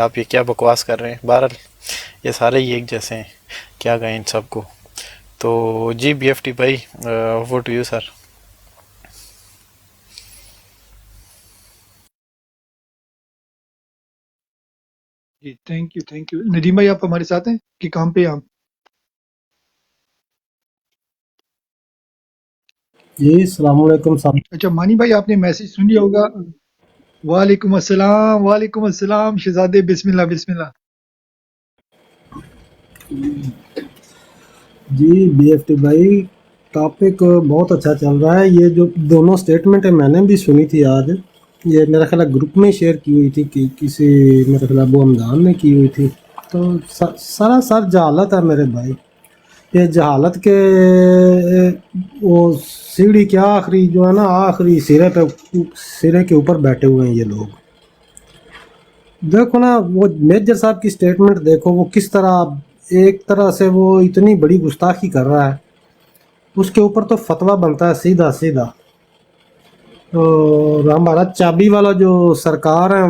آپ یہ کیا بکواس کر رہے ہیں؟ بہرحال یہ سارے ہی ایک جیسے ہیں، کیا کہیں ان سب کو. تو جی بی ایف ٹی بھائی، اوور ٹو یو سر. جی تھینک یو ندیم بھائی، آپ ہمارے ساتھ ہیں کہ کام پہ ہیں آپ؟ جی السلام علیکم صاحب. اچھا مانی بھائی، آپ نے میسج سن لیا ہوگا. وعلیکم السلام شہزادے، بسم اللہ بسم اللہ. جی بی ایف ٹی بھائی، ٹاپک بہت اچھا چل رہا ہے. یہ جو دونوں سٹیٹمنٹیں میں نے بھی سنی تھی آج، یہ میرا خیال ہے گروپ میں شیئر کی ہوئی تھی کہ کسی میرے خیال ابو حمدان نے کی ہوئی تھی. تو سراسر جہالت ہے میرے بھائی. یہ جہالت کے وہ سیڑھی کے آخری جو ہے نا، آخری سرے کے اوپر بیٹھے ہوئے ہیں یہ لوگ. دیکھو نا، وہ میجر صاحب کی سٹیٹمنٹ دیکھو، وہ کس طرح ایک طرح سے وہ اتنی بڑی گستاخی کر رہا ہے. اس کے اوپر تو فتویٰ بنتا ہے سیدھا سیدھا. اور ہمارا چابی والا جو سرکار ہے،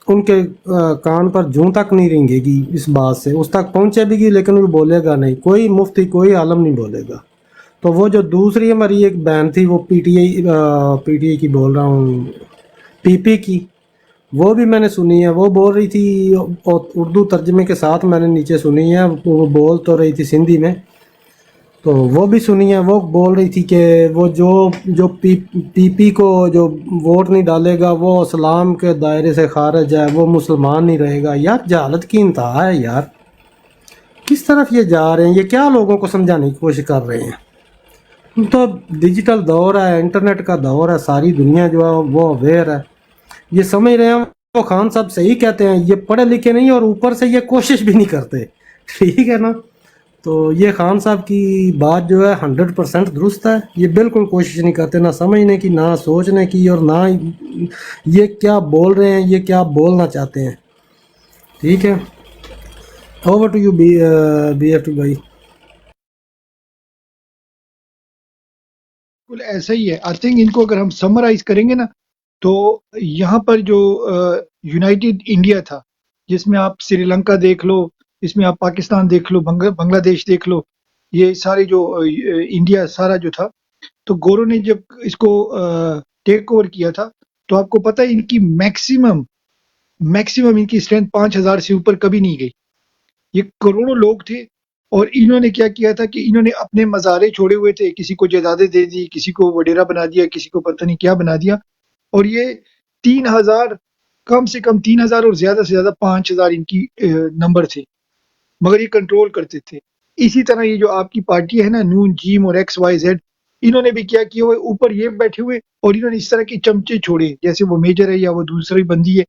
ان کے کان پر جوں تک نہیں رینگے گی اس بات سے. اس تک پہنچے بھی گی لیکن وہ بولے گا نہیں، کوئی مفتی کوئی عالم نہیں بولے گا. تو وہ جو دوسری ہماری ایک بہن تھی، وہ پی ٹی آئی کی بول رہا ہوں، پی پی کی، وہ بھی میں نے سنی ہے. وہ بول رہی تھی، اردو ترجمے کے ساتھ میں نے نیچے سنی ہے. وہ بول تو رہی تھی سندھی میں، تو وہ بھی سنی ہے. وہ بول رہی تھی کہ وہ جو پی پی کو جو ووٹ نہیں ڈالے گا وہ اسلام کے دائرے سے خارج ہے، وہ مسلمان نہیں رہے گا. یار جہالت کی انتہا ہے یار. کس طرف یہ جا رہے ہیں؟ یہ کیا لوگوں کو سمجھانے کی کوشش کر رہے ہیں؟ تو ڈیجیٹل دور ہے، انٹرنیٹ کا دور ہے، ساری دنیا جو ہے وہ اویئر ہے. یہ سمجھ رہے ہیں. وہ خان صاحب صحیح کہتے ہیں، یہ پڑھے لکھے نہیں اور اوپر سے یہ کوشش بھی نہیں کرتے. ٹھیک ہے نا؟ تو یہ خان صاحب کی بات جو ہے 100% درست ہے. یہ بالکل کوشش نہیں کرتے، نہ سمجھنے کی، نہ سوچنے کی، اور نہ یہ کیا بول رہے ہیں، یہ کیا بولنا چاہتے ہیں. ٹھیک ہے، over to you B F T بھائی. بالکل ایسا ہی ہے. آئی تھنک ان کو اگر ہم سمرائز کریں گے نا، تو یہاں پر جو یونائٹڈ انڈیا تھا، جس میں آپ سری لنکا دیکھ لو، اس میں آپ پاکستان دیکھ لو، بنگلہ دیش دیکھ لو، یہ سارے جو انڈیا سارا جو تھا، تو گورو نے جب اس کو ٹیک اوور کیا تھا، تو آپ کو پتہ ہے ان کی میکسیمم ان کی اسٹرینتھ 5,000 سے اوپر کبھی نہیں گئی. یہ کروڑوں لوگ تھے، اور انہوں نے کیا کیا تھا کہ انہوں نے اپنے مزارے چھوڑے ہوئے تھے. کسی کو جائیدادیں دے دی، کسی کو وڈیرا بنا دیا، کسی کو پتہ نہیں کیا بنا دیا. اور یہ 3,000، کم سے کم 3,000 اور زیادہ سے زیادہ 5,000 ان کی نمبر تھے، مگر یہ کنٹرول کرتے تھے. اسی طرح یہ جو آپ کی پارٹی ہے نا، نون جیم اور ایکس وائی زیڈ، انہوں نے بھی کیا کیا ہوئے، اوپر یہ بیٹھے ہوئے، اور انہوں نے اس طرح کے چمچے چھوڑے، جیسے وہ میجر ہے یا وہ دوسری بندی ہے،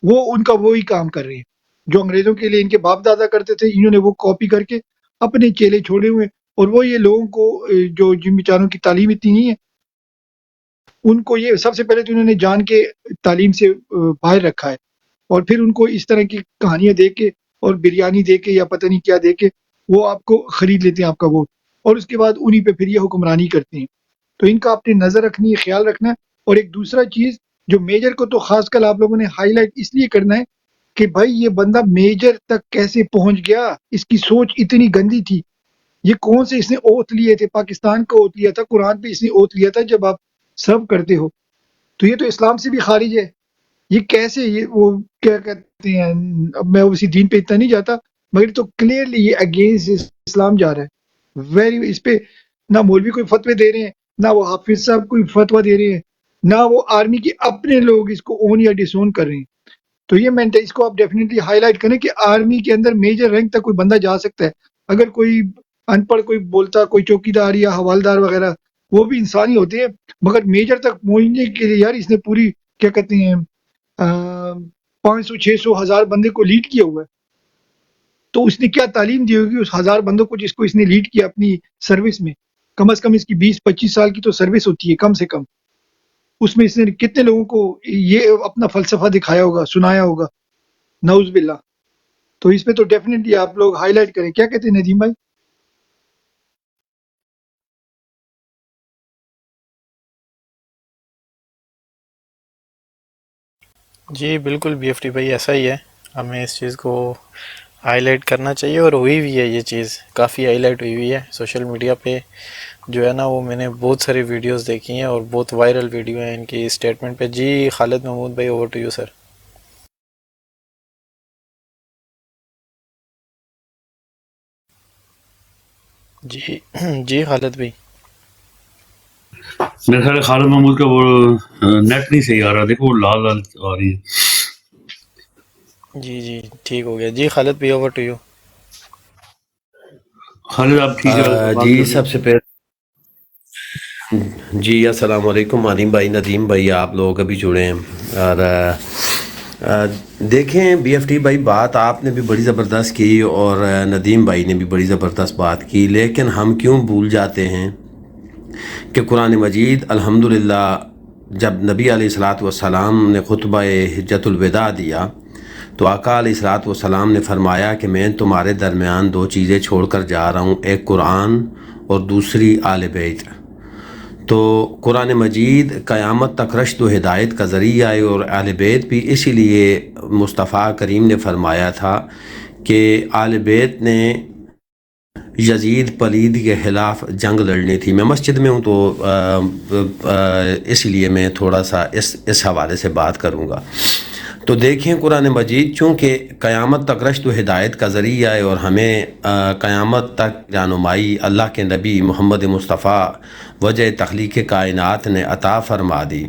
وہ ان کا وہی کام کر رہے ہیں جو انگریزوں کے لیے ان کے باپ دادا کرتے تھے. انہوں نے وہ کاپی کر کے اپنے چیلے چھوڑے ہوئے. اور وہ یہ لوگوں کو جو جن بیچاروں کی تعلیم اتنی نہیں ہے، ان کو یہ سب سے پہلے تو انہوں نے جان کے تعلیم سے باہر رکھا ہے، اور پھر ان کو اس طرح کی کہانیاں دے کے اور بریانی دے کے یا پتہ نہیں کیا دے کے وہ آپ کو خرید لیتے ہیں، آپ کا ووٹ، اور اس کے بعد انہی پہ پھر یہ حکمرانی کرتے ہیں. تو ان کا اپنی نظر رکھنی ہے، خیال رکھنا ہے. اور ایک دوسرا چیز، جو میجر کو تو خاص کر آپ لوگوں نے ہائی لائٹ اس لیے کرنا ہے کہ بھائی یہ بندہ میجر تک کیسے پہنچ گیا، اس کی سوچ اتنی گندی تھی. یہ کون سے اس نے اوتھ لیے تھے، پاکستان کا اوتھ لیا تھا، قرآن پہ اس نے اوتھ لیا تھا. جب آپ سرو کرتے ہو تو یہ تو اسلام سے بھی خارج ہے. یہ کیسے، یہ وہ کیا کہتے ہیں، اب میں اسی دین پہ اتنا نہیں جاتا، مگر تو کلیئرلی یہ اگینسٹ اسلام جا رہا ہے. ویری اس پہ نہ مولوی کوئی فتوے دے رہے ہیں، نہ وہ حافظ صاحب کوئی فتویٰ دے رہے ہیں، نہ وہ آرمی کے اپنے لوگ اس کو اون یا ڈس اون کر رہے ہیں. تو یہ اس کو آپ ڈیفینیٹلی ہائی لائٹ کریں کہ آرمی کے اندر میجر رینک تک کوئی بندہ جا سکتا ہے. اگر کوئی ان پڑھ کوئی بولتا، کوئی چوکیدار یا حوالدار وغیرہ، وہ بھی انسان ہی ہوتے ہیں، مگر میجر تک پہنچنے کے لیے یار اس نے پوری کیا کہتے ہیں 500 600 1000 بندے کو لیڈ کیا ہوا ہے. تو اس نے کیا تعلیم دی ہوگی اس 1000 بندوں کو جس کو اس نے لیڈ کیا اپنی سروس میں. کم از کم اس کی 20 25 سال کی تو سروس ہوتی ہے کم سے کم. اس میں اس نے کتنے لوگوں کو یہ اپنا فلسفہ دکھایا ہوگا، سنایا ہوگا. نعوذ باللہ. تو اس پہ تو ڈیفینیٹلی آپ لوگ ہائی لائٹ کریں. کیا کہتے ہیں ندیم بھائی؟ جی بالکل بی ایف ٹی بھائی، ایسا ہی ہے. ہمیں اس چیز کو ہائی لائٹ کرنا چاہیے، اور ہوئی بھی ہے یہ چیز، کافی ہائی لائٹ ہوئی ہوئی ہے سوشل میڈیا پہ جو ہے نا، وہ میں نے بہت ساری ویڈیوز دیکھی ہیں اور بہت وائرل ویڈیو ہیں ان کی اسٹیٹمنٹ پہ. جی خالد محمود بھائی، اوور ٹو یو سر. جی جی خالد بھائی. میرے خیال ہے خالد محمود کا وہ نیٹ نہیں صحیح آ رہا، دیکھو وہ لال لال آ رہی ہے. جی جی ٹھیک ہو گیا. جی خالد بھائی، اوور ٹو یو. خالد آپ ٹھیک ہے بات جی کر لیں. سب سے پہلے جی السلام علیکم عالم بھائی، ندیم بھائی، آپ لوگ ابھی جڑے ہیں. اور دیکھیں بی ایف ٹی بھائی، بات آپ نے بھی بڑی زبردست کی اور ندیم بھائی نے بھی بڑی زبردست بات کی، لیکن ہم کیوں بھول جاتے ہیں کہ قرآن مجید الحمدللہ جب نبی علیہ الصلاۃ والسلام نے خطبہ حجۃ الوداع دیا تو آقا علیہ الصلاۃ والسلام نے فرمایا کہ میں تمہارے درمیان دو چیزیں چھوڑ کر جا رہا ہوں، ایک قرآن اور دوسری آل بیت. تو قرآن مجید قیامت تک رشد و ہدایت کا ذریعہ ہے، اور اہل بیت بھی اسی لیے مصطفیٰ کریم نے فرمایا تھا کہ آل بیت نے یزید پلید کے خلاف جنگ لڑنی تھی. میں مسجد میں ہوں تو اس لیے میں تھوڑا سا اس حوالے سے بات کروں گا. تو دیکھیں قرآن مجید چونکہ قیامت تک رشد و ہدایت کا ذریعہ ہے اور ہمیں قیامت تک رہنمائی اللہ کے نبی محمد مصطفیٰ وجہ تخلیق کائنات نے عطا فرما دی،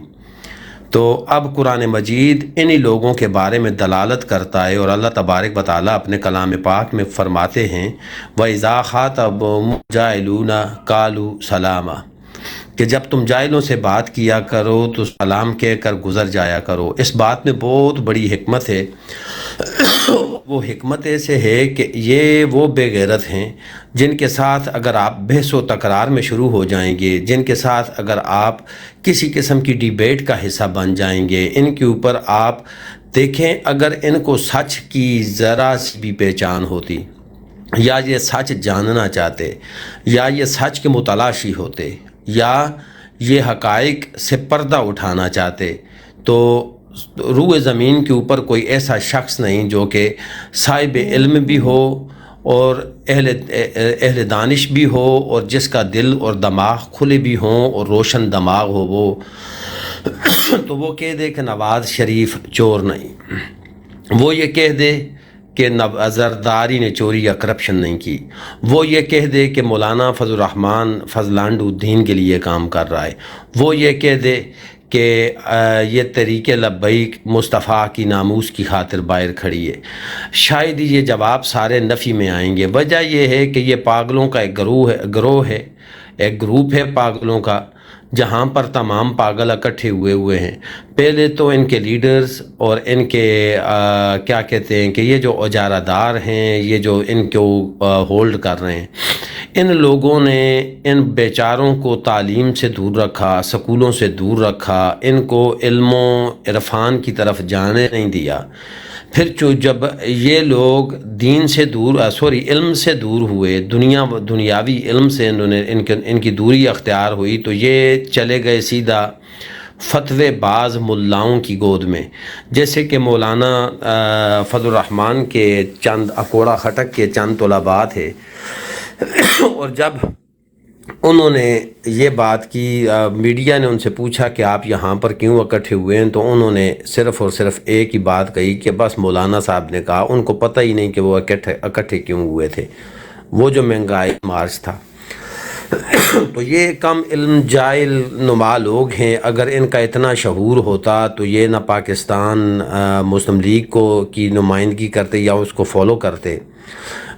تو اب قرآن مجید انہی لوگوں کے بارے میں دلالت کرتا ہے. اور اللہ تبارک و تعالیٰ اپنے کلام پاک میں فرماتے ہیں وَإِذَا خَاطَبَهُمُ الْجَاهِلُونَ قَالُوا سَلَامًا، کہ جب تم جاہلوں سے بات کیا کرو تو سلام کہہ کر گزر جایا کرو. اس بات میں بہت بڑی حکمت ہے. وہ حکمت ایسے ہے کہ یہ وہ بے غیرت ہیں جن کے ساتھ اگر آپ بحث و تکرار میں شروع ہو جائیں گے، جن کے ساتھ اگر آپ کسی قسم کی ڈیبیٹ کا حصہ بن جائیں گے، ان کے اوپر آپ دیکھیں اگر ان کو سچ کی ذرا سی بھی پہچان ہوتی، یا یہ سچ جاننا چاہتے، یا یہ سچ کے متلاشی ہوتے، یا یہ حقائق سے پردہ اٹھانا چاہتے، تو روح زمین کے اوپر کوئی ایسا شخص نہیں جو کہ صاحب علم بھی ہو اور اہل دانش بھی ہو اور جس کا دل اور دماغ کھلے بھی ہوں اور روشن دماغ ہو وہ تو وہ کہہ دے کہ نواز شریف چور نہیں، وہ یہ کہہ دے کہ زرداری نے چوری یا کرپشن نہیں کی، وہ یہ کہہ دے کہ مولانا فضل الرحمن فضلانڈو دین کے لیے کام کر رہا ہے، وہ یہ کہہ دے کہ یہ تحریک لبیک مصطفیٰ کی ناموس کی خاطر باہر کھڑی ہے. شاید یہ جواب سارے نفی میں آئیں گے. وجہ یہ ہے کہ یہ پاگلوں کا ایک گروہ ہے، ایک گروپ ہے پاگلوں کا، جہاں پر تمام پاگل اکٹھے ہوئے ہیں. پہلے تو ان کے لیڈرز اور ان کے کیا کہتے ہیں کہ یہ جو اجارہ دار ہیں، یہ جو ان کو ہولڈ کر رہے ہیں، ان لوگوں نے ان بیچاروں کو تعلیم سے دور رکھا، سکولوں سے دور رکھا، ان کو علم و عرفان کی طرف جانے نہیں دیا. پھر جب یہ لوگ دین سے دور علم سے دور ہوئے، دنیاوی علم سے انہوں نے ان کی دوری اختیار ہوئی، تو یہ چلے گئے سیدھا فتوے باز ملاؤں کی گود میں. جیسے کہ مولانا فضل الرحمن کے چند اکوڑا خٹک کے چند طلباء تھے، اور جب انہوں نے یہ بات کی، میڈیا نے ان سے پوچھا کہ آپ یہاں پر کیوں اکٹھے ہوئے ہیں، تو انہوں نے صرف اور صرف ایک ہی بات کہی کہ بس مولانا صاحب نے کہا. ان کو پتہ ہی نہیں کہ وہ اکٹھے کیوں ہوئے تھے، وہ جو مہنگائی مارچ تھا. تو یہ کم علم جاہل نما لوگ ہیں. اگر ان کا اتنا شعور ہوتا تو یہ نہ پاکستان مسلم لیگ کی نمائندگی کرتے یا اس کو فالو کرتے،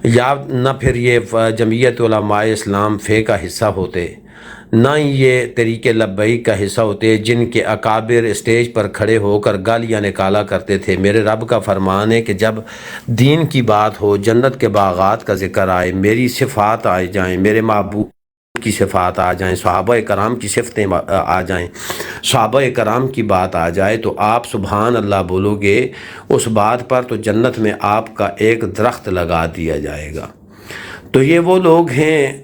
یا نہ پھر یہ جمعیت علماء اسلام فے کا حصہ ہوتے، نہ ہی یہ تحریک لبیک کا حصہ ہوتے جن کے اکابر اسٹیج پر کھڑے ہو کر گالیاں نکالا کرتے تھے. میرے رب کا فرمان ہے کہ جب دین کی بات ہو، جنت کے باغات کا ذکر آئے، میری صفات آ جائیں، میرے محبوب کی صفات آ جائیں، صحابہ کرام کی صفتیں آ جائیں، صحابہ کرام کی بات آ جائے، تو آپ سبحان اللہ بولو گے، اس بات پر تو جنت میں آپ کا ایک درخت لگا دیا جائے گا. تو یہ وہ لوگ ہیں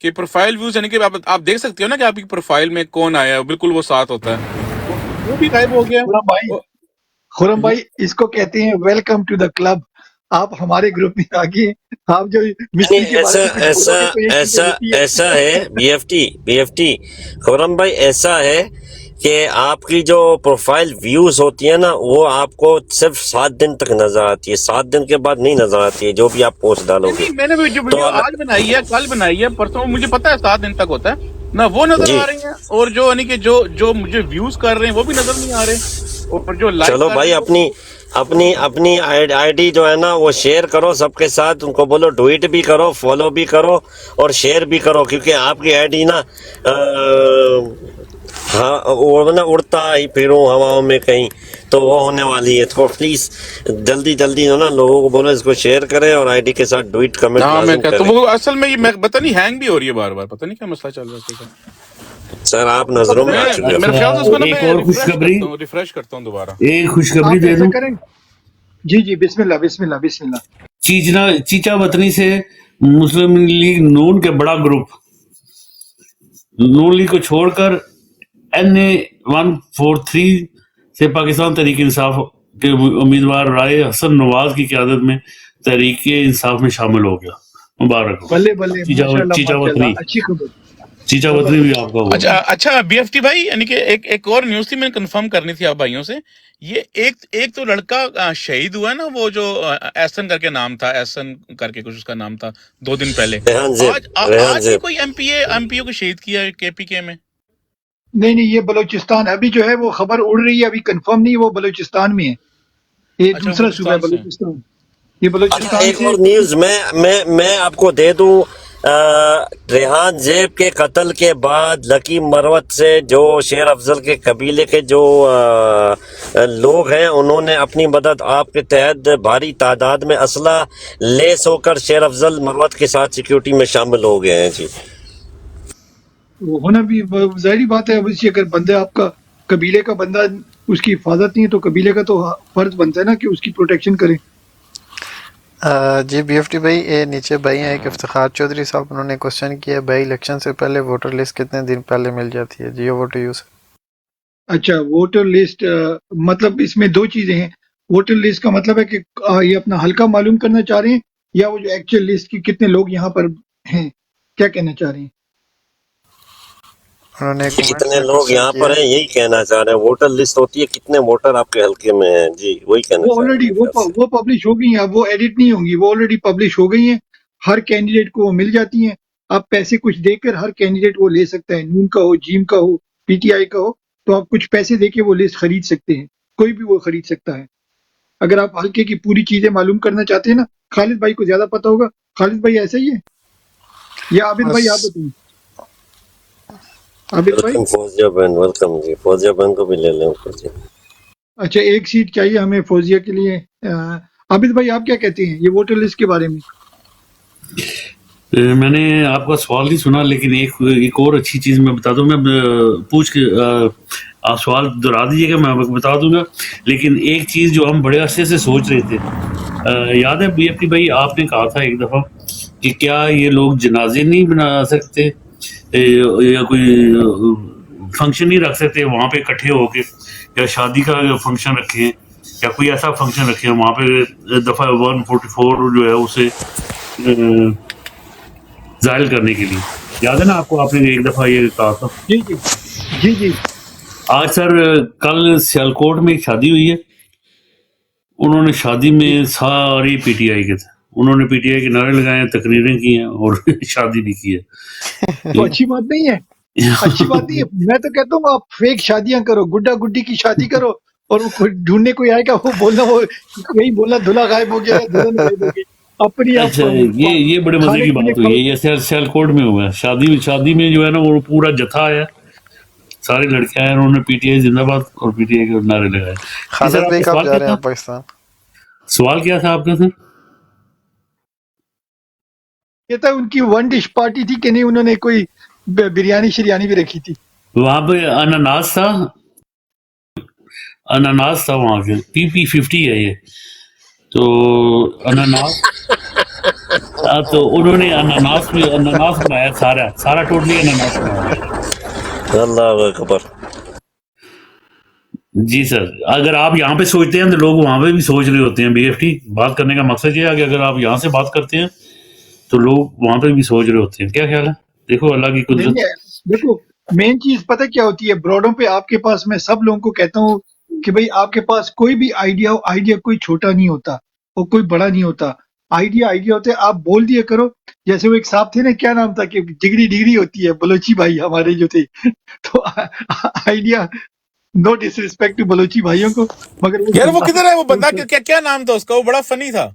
کہ پروفائل ویوز یعنی کہ آپ دیکھ سکتے ہو نا کہ آپ کی پروفائل میں کون آیا ہے، بالکل وہ ساتھ ہوتا ہے، وہ بھی غائب ہو گیا۔ خرم بھائی اس کو کہتے ہیں ویلکم ٹو دا کلب. آپ ہمارے گروپ میں آ گئے. آپ جو مستری کے بارے میں کچھ بولو گے تو ایک چیز ہوتی ہے. ایسا ہے بی ایف ٹی خرم بھائی، ایسا ہے کہ آپ کی جو پروفائل ویوز ہوتی ہیں نا، وہ آپ کو صرف 7 دن تک نظر آتی ہے، 7 دن کے بعد نہیں نظر آتی ہے جو بھی آپ پوسٹ ڈالو گے. نہیں، میں نے جو ویڈیو آج بنائی ہے، کل بنائی ہے، پرسوں، مجھے پتا ہے 7 دن تک ہوتا ہے نہ، وہ نظر آ رہی ہیں، اور جو یعنی کہ جو مجھے ویوز کر رہے ہیں وہ بھی نظر نہیں آ رہے، اور جو لائک چلو بھائی، اپنی آئی ڈی جو ہے نا وہ شیئر کرو سب کے ساتھ، ان کو بولو ٹویٹ بھی کرو، فالو بھی کرو اور شیئر بھی کرو، کیونکہ آپ کی آئی ڈی نا ہاں وہ نا اڑتا ہی پھروں ہواؤں میں کہیں، تو وہ ہونے والی ہے. تو پلیز جلدی جو نا لوگوں کو بولو اس کو شیئر کریں اور آئی ڈی کے ساتھ ٹویٹ کمنٹ ہاں، میں لازم کہتا کریں. ہوں وہ اصل میں یہ پتہ نہیں ہینگ بھی ہو رہی ہے بار بار، پتہ نہیں کیا مسئلہ چل رہا ہے. سر آپ نظروں میں آ چکے ہو. میرے خیال سے اس کو نا ایک میں اور خوشخبری، ریفریش کرتا ہوں دوبارہ. ایک خوشخبری آپ دے ایسا دوں. کریں. جی بسم اللہ بسم اللہ بسم اللہ. چیچا وطنی سے مسلم لیگ نون کے بڑا گروپ نون لیگ کو چھوڑ کر NA143 سے پاکستان تحریک انصاف کے امیدوار رائے حسن نواز کی قیادت میں تحریک انصاف میں شامل ہو گیا. مبارک ہو. بلے بلے ماشاءاللہ چیچا ماشاءاللہ، وطنی، اچھی خبر. چیچا وطنی بھی آپ کا ہوا. اچھا بی ایف ٹی بھائی، یعنی کہ ایک اور نیوز تھی، میں نے کنفرم کرنی تھی آپ بھائیوں سے. یہ ایک تو لڑکا شہید ہوا ہے نا، وہ جو ایسن کر کے نام تھا، ایسن کر کے کچھ اس کا نام تھا، 2 دن پہلے. آج بھی کوئی ایم پی او کو شہید کیا ہے KPK میں. نہیں یہ بلوچستان ابھی جو ہے وہ خبر اڑ رہی ہے، ابھی کنفرم نہیں. وہ بلوچستان میں ہے، یہ اچھا، دوسرا صوبہ ہے بلوچستان سے. بلوچستان. یہ بلوچستان ایک سے. اور نیوز میں آپ کو دے دوں. ریحان زیب کے قتل کے بعد لکی مروت سے جو شیر افضل کے قبیلے کے جو لوگ ہیں، انہوں نے اپنی مدد آپ کے تحت بھاری تعداد میں اسلحہ لیس ہو کر شیر افضل مروت کے ساتھ سیکیورٹی میں شامل ہو گئے ہیں. جی وہ ہونا بھی ظاہری بات ہے. اب اگر بندہ آپ کا قبیلے کا بندہ اس کی حفاظت نہیں ہے تو قبیلے کا تو فرض بنتا ہے نا کہ اس کی پروٹیکشن کرے. جی بی ایف ٹی بھائی، یہ نیچے بھائی ہیں ایک افتخار چودھری صاحب، انہوں نے کوشچن کیا بھائی الیکشن سے پہلے ووٹر لسٹ کتنے دن پہلے مل جاتی ہے؟ جی اوور ٹو یو سر. اچھا ووٹر لسٹ، مطلب اس میں 2 چیزیں ہیں. ووٹر لسٹ کا مطلب ہے کہ یہ اپنا حلقہ معلوم کرنا چاہ رہے ہیں، یا وہ جو ایکچوئل لسٹ کی کتنے لوگ یہاں پر ہیں، کیا کہنا چاہ رہے ہیں؟ انہوں نے کتنے لوگ یہاں پر ہیں یہی کہنا چاہ رہے ہیں. ووٹر لسٹ ہوتی ہے کتنے ووٹر آپ کے حلقے میں ہیں. جی وہی کہنا وہ چاہ رہے آلریڈی ہیں. وہ پبلش ہو گئی ہیں، اب وہ ایڈٹ نہیں ہوں گی، وہ آلریڈی پبلش ہو گئی ہیں. ہر کینڈیڈیٹ کو وہ مل جاتی ہیں. آپ پیسے کچھ دے کر ہر کینڈیڈیٹ وہ لے سکتا ہے، نون کا ہو، جیم کا ہو، PTI کا ہو، تو آپ کچھ پیسے دے کے وہ لسٹ خرید سکتے ہیں. کوئی بھی وہ خرید سکتا ہے. اگر آپ حلقے کی پوری چیزیں معلوم کرنا چاہتے ہیں نا، خالد بھائی کو زیادہ پتا ہوگا. خالد بھائی ایسا ہی ہے یا عابد بھائی؟ آپ بتائیں عابد بھائی. فوزیہ بہن ویلکم. جی فوزیہ بہن کو بھی لے لیں اوپر. جی اچھا ایک سیٹ چاہیے ہمیں فوزیہ کے لیے. عابد بھائی آپ کیا کہتے ہیں یہ ووٹر لسٹ کے بارے میں؟ میں نے آپ کا سوال نہیں سنا، لیکن ایک اور اچھی چیز میں بتا دوں. میں پوچھ کے آپ سوال دہرا دیجیے گا، میں بتا دوں گا. لیکن ایک چیز جو ہم بڑے عرصے سے سوچ رہے تھے، یاد ہے بی ایف ٹی بھائی آپ نے کہا تھا ایک دفعہ کہ کیا یہ لوگ جنازے نہیں بنا سکتے یا کوئی فنکشن نہیں رکھ سکتے وہاں پہ اکٹھے ہو کے، یا شادی کا فنکشن رکھیں یا کوئی ایسا فنکشن رکھیں وہاں پہ دفعہ 144 جو ہے اسے ظاہر کرنے کے لیے. یاد ہے نا آپ کو، آپ نے ایک دفعہ یہ کہا تھا. جی آج سر کل سیالکوٹ میں ایک شادی ہوئی ہے. انہوں نے شادی میں ساری PTI کے تھے، انہوں نے PTI کے نعرے لگائے ہیں، تقریریں کی ہیں اور شادی بھی کی ہے. تو اچھی بات نہیں ہے، اچھی بات نہیں ہے. میں تو کہتا ہوں آپ فیک شادیاں کرو، گڈا گڈی کی شادی کرو، اور وہ ڈھونڈنے کوئی آئے گا وہ بولنا دلہا غائب ہو گیا، دلہن غائب ہو گئی. اپنی آپ اچھا یہ بڑے مزے کی بات ہوئی ہے. یہ سیالکوٹ میں ہوا ہے. شادی میں جو ہے نا وہ پورا جتھا آیا، ساری لڑکیاں ہیں، انہوں نے PTI زندہ باد اور PTI کے نعرے لگائے. خالد بھائی کب جا رہے ہیں پاکستان؟ سوال کیا تھا آپ کا سر؟ یہ تھا ان کی 1 ڈش پارٹی تھی کہ نہیں، انہوں نے کوئی بریانی شریانی بھی رکھی تھی. وہاں پہ اناناس تھا وہاں کے. PP50 ہے یہ تو اناناس تو انہوں نے اناناس بنایا، سارا ٹوٹلی اناناس بنایا۔ اللہ اکبر۔ جی سر، اگر آپ یہاں پہ سوچتے ہیں تو لوگ وہاں پہ بھی سوچ رہے ہوتے ہیں۔ بی ایف ٹی بات کرنے کا مقصد یہ ہے کہ اگر آپ یہاں سے بات کرتے ہیں تو لوگ وہاں پہ بھی سوچ رہے ہوتے ہیں۔ کیا خیال ہے؟ دیکھو اللہ کی نہیں قدرت۔ دیکھو مین چیز پتہ کیا ہوتی ہے براڈوں پہ آپ کے پاس، میں سب لوگوں کو کہتا ہوں کہ بھئی آپ کے پاس کوئی بھی آئیڈیا ہو، آئیڈیا کوئی چھوٹا نہیں ہوتا اور کوئی بڑا نہیں ہوتا، آئیڈیا ہوتے ہیں، آپ بول دیا کرو۔ جیسے وہ ایک صاحب تھے نا، کیا نام تھا، کہ جگری ڈگری ہوتی ہے، بلوچی بھائی ہمارے جو تھے تو idea, know dish respect to Balochi بھائیوں کو، مگر یار وہ کدھر ہے وہ بندہ؟ کیا نام تھا اس کا؟ وہ بڑا فنی تھا،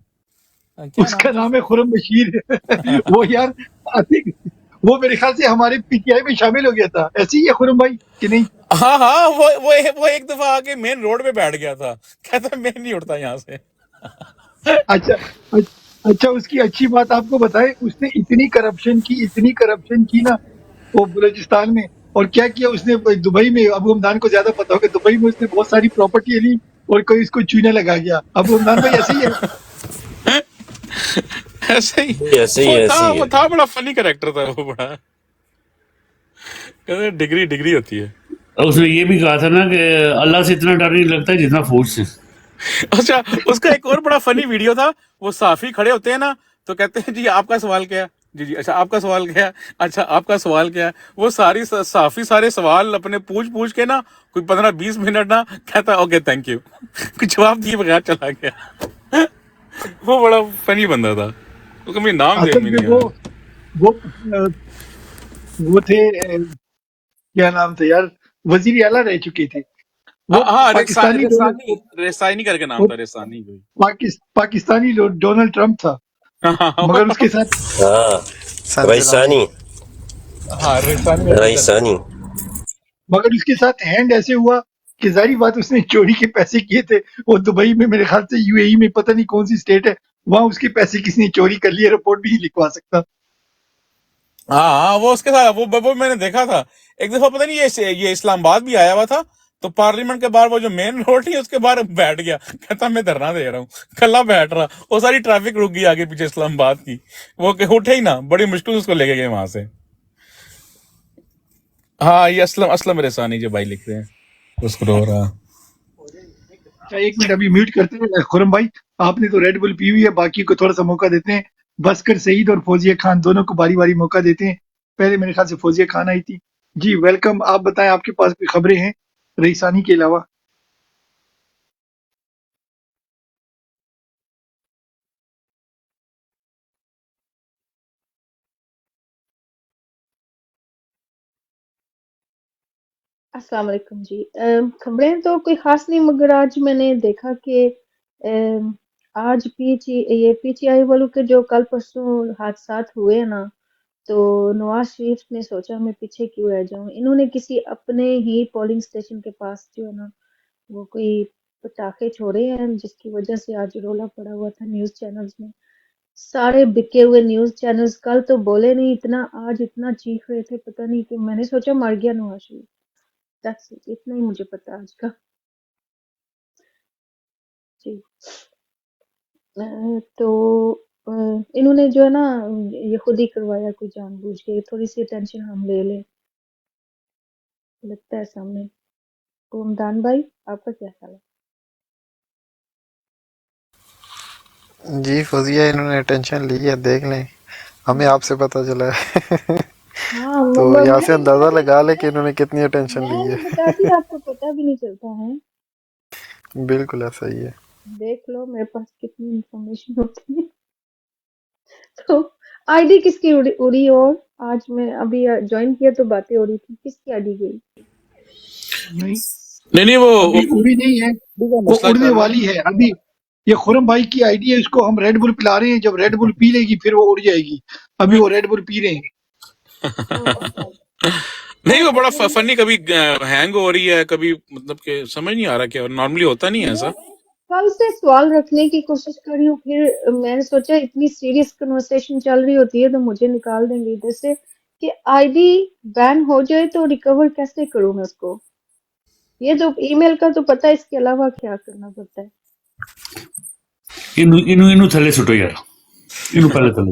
کیا اس نام کا نام ہے خرم بشیر وہ یار I think وہ میرے خیال سے ہمارے پی ٹی آئی میں شامل ہو گیا تھا، ایسے ہی ہے خرم بھائی کہ نہیں؟ ہاں وہ ایک دفعہ آ کے مین روڈ پہ بیٹھ گیا تھا، کہتا میں نہیں اٹھتا یہاں سے۔ اچھا اچھا اس کی اچھی بات آپ کو بتائے، اس نے اتنی کرپشن کی نا وہ بلوچستان میں، اور کیا کیا اس نے دبئی میں، ابو حمدان کو زیادہ پتا ہوگا، دبئی میں اس نے بہت ساری پراپرٹی لی اور کوئی اس کو چونے لگا گیا۔ ابو حمدان بھائی ایسے ہی ہے۔ ایسے ہی ایسے ہی ایسے ہی وہ ہے۔ تھا بڑا فنی کریکٹر تھا وہ، بڑا کہتے ڈگری ہوتی ہے۔ اور اس نے یہ بھی کہا تھا نا کہ اللہ سے اتنا ڈر نہیں لگتا جتنا فوج سے۔ اچھا اس کا ایک اور بڑا فنی ویڈیو تھا، وہ صحافی کھڑے ہوتے ہیں نا تو کہتے ہیں جی آپ کا سوال کیا ہے، جی اچھا آپ کا سوال کیا ہے، اچھا آپ کا سوال کیا ہے، وہ ساری صحافی سارے سوال اپنے پوچھ کے نا کوئی 15-20 منٹ نا کہتا اوکے تھینک یو، کچھ جواب دیے بغیر چلا گیا۔ وہ بڑا فنی بندہ تھا، وہ کبھی نام ذہن اصل میں میں نہیں آیا۔ وہ تھے کیا نام تھا یار، وزیر اعلیٰ رہ چکے تھے وہ، ہاں پاکستانی ریسانی کر کے نام وہ تھا، ریسانی کوئی۔ پاکستانی ڈونلڈ ٹرمپ تھا، مگر اس کے ساتھ ہاں رئیسانی ہاں ریسانی رئیسانی۔ مگر اس کے ساتھ ہینڈ ایسے ہوا کہ ظاہری بات اس نے چوری کے پیسے کیے تھے، وہ دبئی میں میرے خیال سے یو اے ای میں پتہ نہیں کون سی اسٹیٹ ہے، وہاں اس کے پیسے کسی نے چوری کر لیے، رپورٹ بھی نہیں لکھوا سکتا۔ ہاں وہ اس کے ساتھ وہ میں نے دیکھا تھا ایک دفعہ، پتہ نہیں یہ اسلام آباد بھی آیا ہوا تھا تو پارلیمنٹ کے باہر وہ جو مین روڈ ہے اس کے باہر بیٹھ گیا، کہتا میں دھرنا دے رہا ہوں، کلا بیٹھ رہا، وہ ساری ٹریفک رک گئی آگے پیچھے اسلام آباد کی، وہ کہ اٹھے ہی نا، بڑی مشکل اس کو لے کے گئے وہاں سے۔ ہاں یہ اسلم رسانی جو بھائی لکھ رہے ہیں اس کو رو رہا۔ اچھا ایک منٹ ابھی میوٹ کرتے ہیں خرم بھائی، آپ نے تو ریڈ بل پی ہوئی ہے، باقی کو تھوڑا سا موقع دیتے ہیں، بسکر سعید اور فوزیہ خان دونوں کو باری باری موقع دیتے ہیں۔ پہلے میرے خیال سے فوزیہ خان آئی تھی۔ جی ویلکم، آپ بتائیں آپ کے پاس کوئی خبریں ہیں رئیسانی کے علاوہ؟ السلام علیکم جی۔ خبریں تو کوئی خاص نہیں، مگر آج میں نے دیکھا کہ آج پی ٹی آئی والوں کے جو کل پرسوں حادثات ہوئے ہیں نا، تو نواز شریف نے سوچا میں پیچھے کیوں رہ جاؤں، انہوں نے کسی اپنے ہی پولنگ سٹیشن کے پاس جو ہے نا وہ کوئی پٹاخے چھوڑے ہیں، جس کی وجہ سے آج رولا پڑا ہوا تھا نیوز چینلز میں، سارے بکے ہوئے نیوز چینلز کل تو بولے نہیں، اتنا آج اتنا چیخ رہے تھے، پتہ نہیں کہ میں نے سوچا مر گیا نواز شریف۔ That's it. اتنا ہی مجھے پتا آج کا جی۔ تو انہوں نے جو ہے نا یہ خود ہی کروایا، کوئی جان بوجھ کے، تھوڑی سی ٹینشن ہم لے لیں، لگتا ہے سامنے۔ حمدان بھائی آپ کا کیا خیال ہے؟ جی فوزیہ انہوں نے ٹینشن لی ہے، دیکھ لیں، ہمیں آپ سے پتہ چلا ہے ہاں تو میں یہاں سے نے اندازہ لگا لے کہ انہوں نے کتنی ٹینشن لی بتاتی ہے۔ آپ کو پتہ بھی نہیں چلتا ہے، بالکل ایسا ہی ہے۔ دیکھ لو میرے پاس کتنی انفارمیشن ہوتی ہے۔ تو آئی ڈی کس کی اڑی؟ اور آج میں ابھی جوائن کیا تو باتیں ہو رہی تھی، کس کی آئی ڈی گئی؟ نہیں وہ ابھی اڑی نہیں ہے، وہ مسئلہ اڑنے چل رہا والی ہے ابھی۔ یہ خرم بھائی کی آئی ڈی ہے، اس کو ہم ریڈ بل پلا رہے ہیں، جب ریڈ بل پی لے گی پھر وہ اڑ جائے گی، ابھی وہ ریڈ بل پی رہے ہیں۔ نہیں وہ بڑا فنی، کبھی ہینگ ہو رہی ہے، کبھی مطلب کہ سمجھ نہیں آ رہا کہ نارملی ہوتا نہیں ہے ایسا۔ کل سے سوال رکھنے کی کوشش کر رہی ہوں، پھر میں نے سوچا اتنی سیریس کنورسیشن چل رہی ہوتی ہے تو مجھے نکال دیں گے ادھر سے، کہ آئی ڈی بین ہو جائے تو ریکور کیسے کروں میں اس کو؟ یہ تو ای میل کا تو پتہ ہے، اس کے علاوہ کیا کرنا پڑتا ہے؟ انہوں تھلے سٹو یار، انہوں پہلے تھلے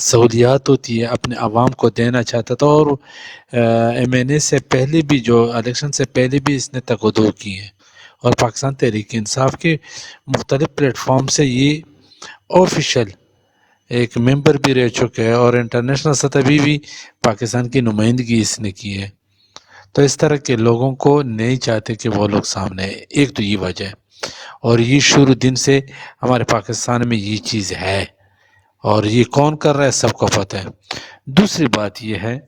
سہولیات ہوتی ہے اپنے عوام کو دینا چاہتا تھا، اور ایم این اے سے پہلے بھی، جو الیکشن سے پہلے بھی اس نے تقدو کی ہے، اور پاکستان تحریک انصاف کے مختلف پلیٹ فارم سے یہ آفیشیل ایک ممبر بھی رہ چکے ہیں، اور انٹرنیشنل سطح بھی پاکستان کی نمائندگی اس نے کی ہے۔ تو اس طرح کے لوگوں کو نہیں چاہتے کہ وہ لوگ سامنے آئے، ایک تو یہ وجہ ہے، اور یہ شروع دن سے ہمارے پاکستان میں یہ چیز ہے، اور یہ کون کر رہا ہے سب کو پتہ ہے۔ دوسری بات یہ ہے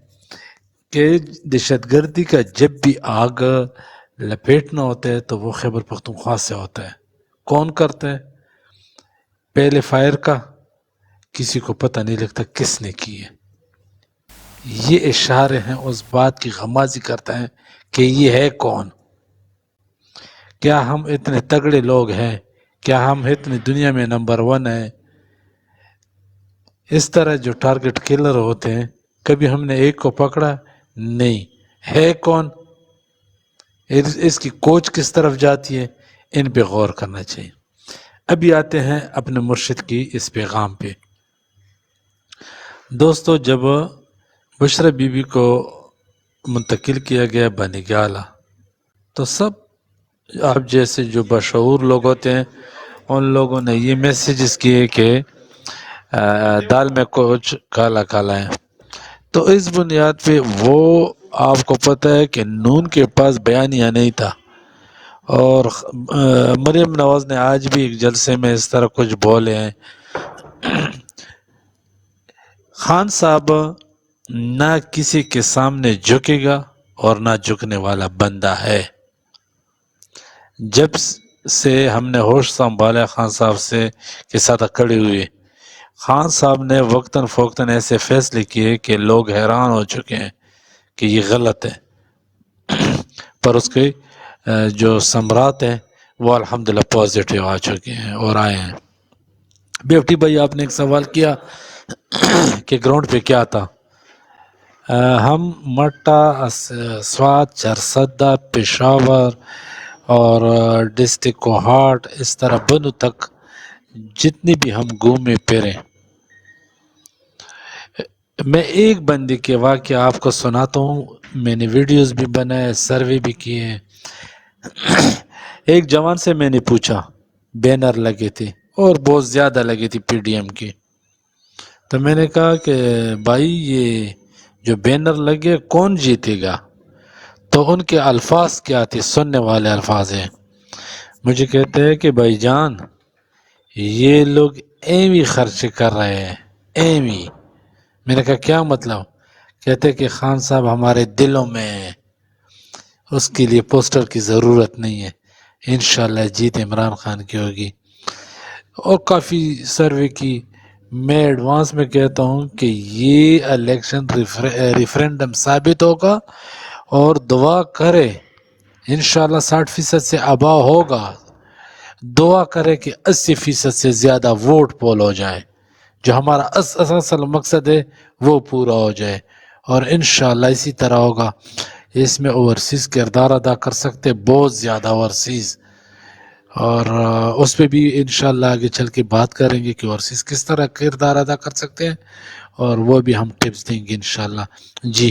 کہ دہشت گردی کا جب بھی آگ لپیٹنا ہوتا ہے تو وہ خیبر پختونخوا سے ہوتا ہے۔ کون کرتا ہے؟ پہلے فائر کا کسی کو پتہ نہیں لگتا کس نے کی ہے، یہ اشارے ہیں اس بات کی غمازی کرتا ہے کہ یہ ہے کون۔ کیا ہم اتنے تگڑے لوگ ہیں؟ کیا ہم اتنی دنیا میں نمبر 1 ہیں؟ اس طرح جو ٹارگٹ کلر ہوتے ہیں، کبھی ہم نے ایک کو پکڑا نہیں، ہے کون، اس کی کوچ کس طرف جاتی ہے، ان پہ غور کرنا چاہیے۔ ابھی آتے ہیں اپنے مرشد کی اس پیغام پہ۔ دوستو، جب بشرا بی بی کو منتقل کیا گیا بنگالہ، تو سب آپ جیسے جو بشعور لوگ ہوتے ہیں ان لوگوں نے یہ میسیجز کیے کہ دال میں کچھ کالا کالا ہے۔ تو اس بنیاد پہ وہ آپ کو پتہ ہے کہ نون کے پاس بیانیہ نہیں تھا، اور مریم نواز نے آج بھی ایک جلسے میں اس طرح کچھ بولے ہیں۔ خان صاحب نہ کسی کے سامنے جھکے گا اور نہ جھکنے والا بندہ ہے۔ جب سے ہم نے ہوش سنبھالا خان صاحب سے کے ساتھ کھڑے ہوئے، خان صاحب نے وقتاً فوقتاً ایسے فیصلے کیے کہ لوگ حیران ہو چکے ہیں کہ یہ غلط ہے، پر اس کے جو ثمرات ہیں وہ الحمدللہ پازیٹیو آ چکے ہیں اور آئے ہیں۔ بیفٹی بھائی، آپ نے ایک سوال کیا کہ گراؤنڈ پہ کیا تھا۔ ہم مٹا، سوات، چرسدہ، پشاور اور ڈسٹرکٹ کوہاٹ، اس طرح بنو تک جتنی بھی ہم گھومے پھرے، میں ایک بندے کے واقعہ آپ کو سناتا ہوں۔ میں نے ویڈیوز بھی بنائے، سروے بھی کیے ہیں۔ ایک جوان سے میں نے پوچھا، بینر لگے تھے اور بہت زیادہ لگے تھے پی ڈی ایم کی، تو میں نے کہا کہ بھائی یہ جو بینر لگے کون جیتے گا؟ تو ان کے الفاظ کیا تھے؟ سننے والے الفاظ ہیں۔ مجھے کہتے ہیں کہ بھائی جان، یہ لوگ ایویں خرچ کر رہے ہیں، ایویں۔ میں نے کہا کیا مطلب؟ کہتے کہ خان صاحب ہمارے دلوں میں ہیں، اس کے لیے پوسٹر کی ضرورت نہیں ہے، انشاءاللہ جیت عمران خان کی ہوگی۔ اور کافی سروے کی۔ میں ایڈوانس میں کہتا ہوں کہ یہ الیکشن ریفرینڈم ثابت ہوگا، اور دعا کرے انشاءاللہ 60% سے اباؤ ہوگا، دعا کرے کہ 80% سے زیادہ ووٹ پول ہو جائے، جو ہمارا اصل مقصد ہے وہ پورا ہو جائے، اور انشاءاللہ اسی طرح ہوگا۔ اس میں اوورسیز کردار ادا کر سکتے، بہت زیادہ اوورسیز، اور اس پہ بھی انشاءاللہ آگے چل کے بات کریں گے کہ اوورسیز کس طرح کردار ادا کر سکتے ہیں، اور وہ بھی ہم ٹپس دیں گے انشاءاللہ۔ جی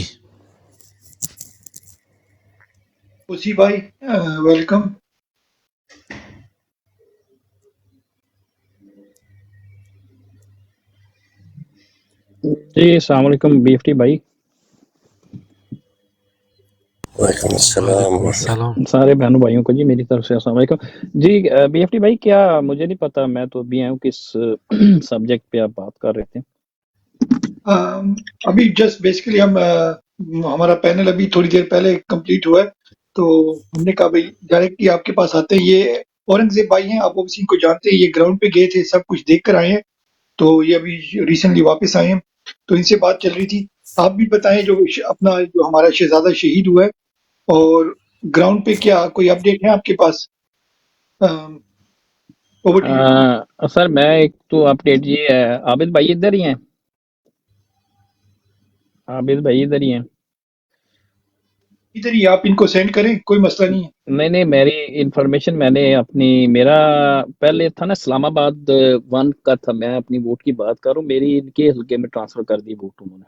اسی بھائی، ویلکم۔ جی السلام علیکم بی ایف ٹی بھائی۔ وعلیکم السلام۔ وعلیکم السلام۔ سارے بہنوں بھائیوں کو جی میری طرف سے السلام علیکم۔ جی بی ایف ٹی بھائی، کیا مجھے نہیں پتا، میں تو بھی آیا ہوں کس سبجیکٹ پہ آپ بات کر رہے تھے؟ ابھی جسٹ بیسیکلی ہمارا پینل ابھی تھوڑی دیر پہلے کمپلیٹ ہوا ہے، تو ہم نے کہا بھائی ڈائریکٹلی آپ کے پاس آتے ہیں۔ یہ اورنگزیب بھائی ہیں، آپ اسی کو جانتے ہیں، یہ گراؤنڈ پہ گئے تھے، سب کچھ دیکھ کر آئے ہیں، تو یہ ابھی ریسنٹلی واپس آئے ہیں، تو ان سے بات چل رہی تھی۔ آپ بھی بتائیں جو اپنا جو ہمارا شہزادہ شہید ہوا ہے، اور گراؤنڈ پہ کیا کوئی اپڈیٹ ہے آپ کے پاس؟ Over to you. سر میں ایک تو اپڈیٹ یہ ہے، عابد بھائی ادھر ہی ہیں؟ عابد بھائی ادھر ہی ہیں؟ ادھر ہی آپ ان کو سینڈ کریں، کوئی مسئلہ نہیں ہے۔ نہیں میری انفارمیشن میں نے میرا پہلے تھا نا اسلام آباد 1 کا تھا، میں اپنی ووٹ کی بات کر رہا ہوں، میری ان کے حلقے میں ٹرانسفر کر دی ووٹ انہوں نے،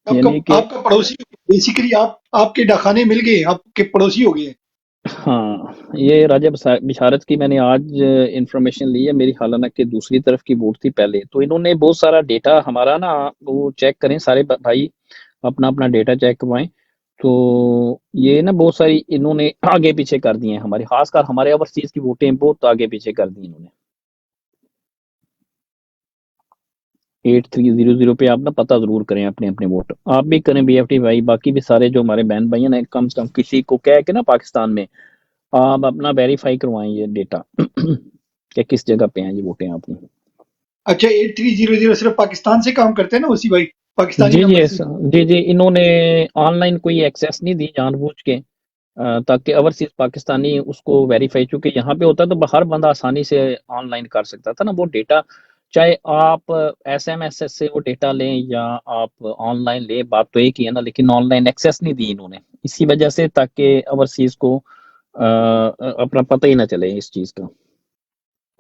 یعنی کہ آپ کا پڑوسی بیسیکلی آپ کے ڈاکخانے مل گئے، آپ کے پڑوسی ہو گئے۔ ہاں یہ راجہ بشارت کی میں نے آج انفارمیشن لی ہے، میری حالانہ کہ دوسری طرف کی ووٹ تھی پہلے، تو انہوں نے بہت سارا ڈیٹا ہمارا نا وہ چیک کریں سارے بھائی، اپنا اپنا ڈیٹا چیک کروائیں، تو یہ نا بہت ساری انہوں نے آگے پیچھے کر دی ہیں ہماری، خاص کر ہمارے اوورسیز کی ووٹیں بہت آگے پیچھے کر دی انہوں نے۔ 8300 پہ آپ نا پتہ ضرور کریں اپنے اپنے ووٹ، آپ بھی کریں بی ایف ٹی بھائی، باقی بھی سارے جو ہمارے بہن بھائی ہیں نا، کم سے کم کسی کو کہہ کے نا پاکستان میں آپ اپنا ویریفائی کروائیں یہ ڈیٹا کہ کس جگہ پہ ہیں یہ ووٹیں آپ کی۔ اچھا 8300 صرف پاکستان سے کام کرتے ہیں نا اسی بھائی، پاکستانی جی نمبر سے؟ جی انہوں نے آن لائن کوئی ایکسیس نہیں دی جان بوجھ کے، تاکہ اوورسیز پاکستانی اس کو ویریفائی، چونکہ یہاں پہ ہوتا ہے تو ہر بندہ آسانی سے آن لائن کر سکتا تھا نا وہ ڈیٹا، چاہے آپ ایس ایم ایس سے وہ ڈیٹا لیں یا آپ آن لائن لیں، بات تو ایک ہی ہے نا، لیکن آن لائن ایکسیس نہیں دی انہوں نے، اسی وجہ سے تاکہ اوورسیز کو اپنا پتہ ہی نہ چلے اس چیز کا۔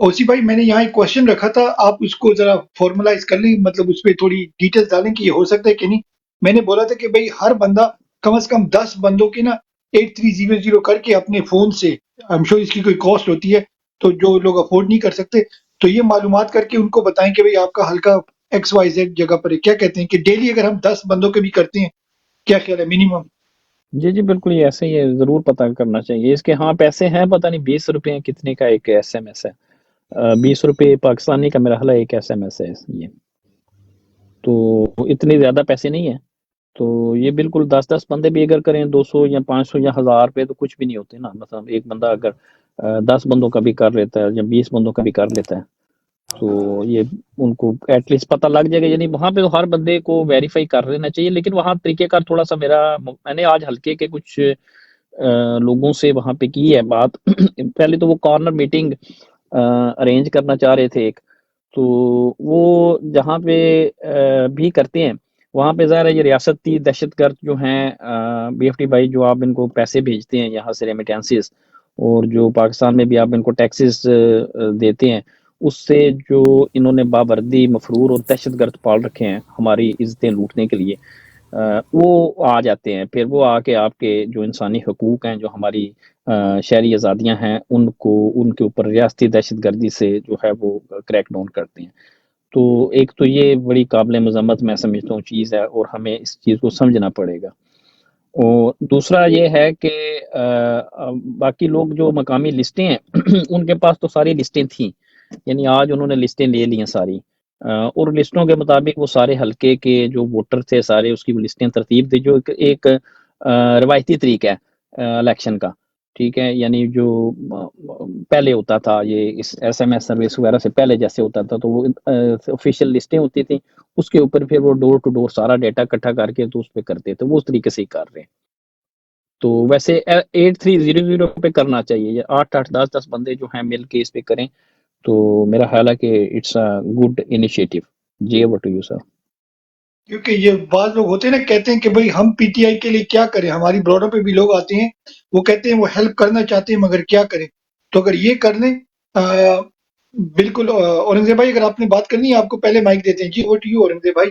اوسی بھائی میں نے یہاں ایک کوشچن رکھا تھا، آپ اس کو ذرا فارملائز کر لیں، مطلب اس پہ تھوڑی ڈیٹیل ڈالیں کہ یہ ہو سکتا ہے کہ نہیں۔ میں نے بولا تھا کہ بھئی ہر بندہ کم از کم 10 بندوں کے نا 8300 کر کے اپنے فون سے، I'm sure اس کی کوئی کاسٹ ہوتی ہے، تو جو لوگ افورڈ نہیں کر سکتے تو یہ معلومات کر کے ان کو بتائیں کہ بھئی آپ کا حلقہ XYZ جگہ پر ہے، کیا کہتے ہیں کہ ڈیلی اگر ہم 10 بندوں کے بھی کرتے ہیں، کیا خیال ہے منیمم؟ جی بالکل، یہ ایسے ہی ہے، ضرور پتہ کرنا چاہیے اس کے، ہاں پیسے ہیں پتہ نہیں 20 روپے کتنے کا ایک ایس ایم ایس ہے، 20 روپے پاکستانی کا میرا خیال ہے ایک ایس ایم ایس ہے یہ، تو اتنے زیادہ پیسے نہیں ہیں، تو یہ بالکل 10 بندے بھی اگر کریں 200 یا 500 یا 1000 روپے تو کچھ بھی نہیں ہوتے نا، مطلب ایک بندہ اگر 10 بندوں کا بھی کر لیتا ہے یا 20 بندوں کا بھی کر لیتا ہے تو یہ ان کو ایٹ لیسٹ پتہ لگ جائے گا، یعنی وہاں پہ تو ہر بندے کو ویریفائی کر لینا چاہیے، لیکن وہاں طریقہ کار تھوڑا سا میں نے آج ہلکے کے کچھ لوگوں سے وہاں پہ کی ہے بات پہلے تو وہ کارنر میٹنگ ارینج کرنا چاہ رہے تھے ایک، تو وہ جہاں پہ بھی کرتے ہیں وہاں پہ ظاہر ہے یہ ریاستی دہشت گرد جو ہیں بی ایف ٹی بھائی، جو آپ ان کو پیسے بھیجتے ہیں یہاں سے ریمیٹنسز، اور جو پاکستان میں بھی آپ ان کو ٹیکسز دیتے ہیں، اس سے جو انہوں نے بابردی مفرور اور دہشت گرد پال رکھے ہیں ہماری عزتیں لوٹنے کے لیے، وہ آ جاتے ہیں، پھر وہ آ کے آپ کے جو انسانی حقوق ہیں، جو ہماری شہری آزادیاں ہیں، ان کے اوپر ریاستی دہشت گردی سے جو ہے وہ کریک ڈاؤن کرتے ہیں، تو ایک تو یہ بڑی قابل مذمت میں سمجھتا ہوں چیز ہے، اور ہمیں اس چیز کو سمجھنا پڑے گا، اور دوسرا یہ ہے کہ باقی لوگ جو مقامی لسٹیں ہیں ان کے پاس تو ساری لسٹیں تھیں، یعنی آج انہوں نے لسٹیں لے لی ہیں ساری، اور لسٹوں کے مطابق وہ سارے حلقے کے جو ووٹر تھے سارے اس کی وہ لسٹیں ترتیب دی، جو ایک روایتی طریقہ ہے الیکشن کا، ٹھیک ہے، یعنی جو پہلے ہوتا تھا یہ اس ایس ایم ایس سروس وغیرہ سے پہلے جیسے ہوتا تھا، تو وہ آفیشیل لسٹیں ہوتی تھیں، اس کے اوپر پھر وہ ڈور ٹو ڈور سارا ڈیٹا اکٹھا کر کے تو اس پہ کرتے تھے، وہ اس طریقے سے ہی کر رہے ہیں، تو ویسے 8300 پہ کرنا چاہیے، یہ 8 10 بندے جو ہیں مل کے اس پہ کریں تو میرا خیال ہے کہ اٹس اے گڈ انیشیٹو۔ جی اوور ٹو یو سر۔ کیونکہ یہ بعض لوگ ہوتے ہیں نا، کہتے ہیں کہ بھئی ہم پی ٹی آئی کے لیے کیا کریں، ہماری بروڈوں پہ بھی لوگ آتے ہیں، وہ کہتے ہیں وہ ہیلپ کرنا چاہتے ہیں مگر کیا کریں، تو اگر یہ کر لیں بالکل۔ اورنگزیب بھائی اگر آپ نے بات کرنی ہے آپ کو پہلے مائک دیتے ہیں، جی اوور ٹو یو اورنگزیب بھائی۔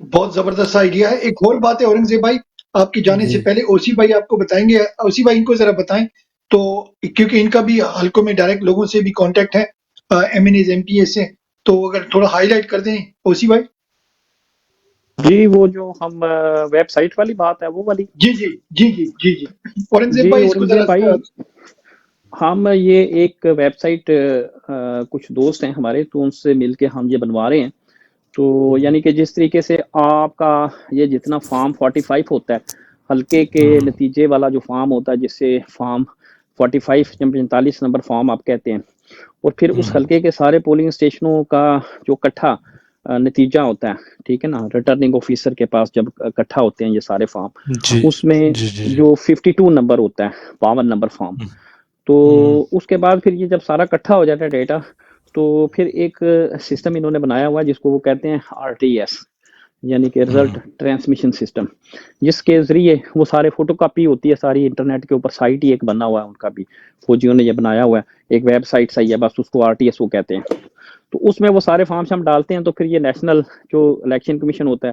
بہت زبردست آئیڈیا ہے۔ ایک اور بات ہے اورنگزیب بھائی، آپ کی جانے سے جی پہلے اوسی بھائی آپ کو بتائیں گے، اوسی بھائی ان کو ذرا بتائیں تو کیونکہ ان کا بھی حلقوں میں ڈائریکٹ لوگوں سے بھی کانٹیکٹ ہے، M N as M P S سے، تو اگر تھوڑا ہائی لائٹ کر دیں اوسی بھائی. جی وہ جو ہم ویب سائٹ والی بات ہے وہ والی. جی جی جی جی جی جی اورنگزیب جی بھائی اس کو اورنگزیب بھائی، ذرا ہم یہ ایک ویب سائٹ کچھ دوست ہیں ہمارے، تو ان سے مل کے ہم یہ بنوا رہے ہیں. تو یعنی کہ جس طریقے سے آپ کا یہ جتنا فارم 45 ہوتا ہے حلقے کے نتیجے والا جو فارم ہوتا ہے، جس سے فارم 45 45 نمبر فارم آپ کہتے ہیں، اور پھر اس حلقے کے سارے پولنگ اسٹیشنوں کا جو اکٹھا نتیجہ ہوتا ہے، ٹھیک ہے نا، ریٹرننگ آفیسر کے پاس جب اکٹھا ہوتے ہیں یہ سارے فارم، جی اس میں جی جی جی جو 52 نمبر ہوتا ہے، 52 نمبر فارم، تو اس کے بعد پھر یہ جب سارا اکٹھا ہو جاتا ہے ڈیٹا، تو پھر ایک سسٹم انہوں نے بنایا ہوا ہے جس کو وہ کہتے ہیں RTS، یعنی کہ رزلٹ ٹرانسمیشن سسٹم، جس کے ذریعے وہ سارے فوٹو کاپی ہوتی ہے ساری انٹرنیٹ کے اوپر. سائٹ ہی ایک بنا ہوا ہے ان کا بھی، فوجیوں نے یہ بنایا ہوا ہے، ایک ویب سائٹ صحیح ہے، بس اس کو RTS وہ کہتے ہیں. تو اس میں وہ سارے فارمس ہم ڈالتے ہیں، تو پھر یہ نیشنل جو الیکشن کمیشن ہوتا ہے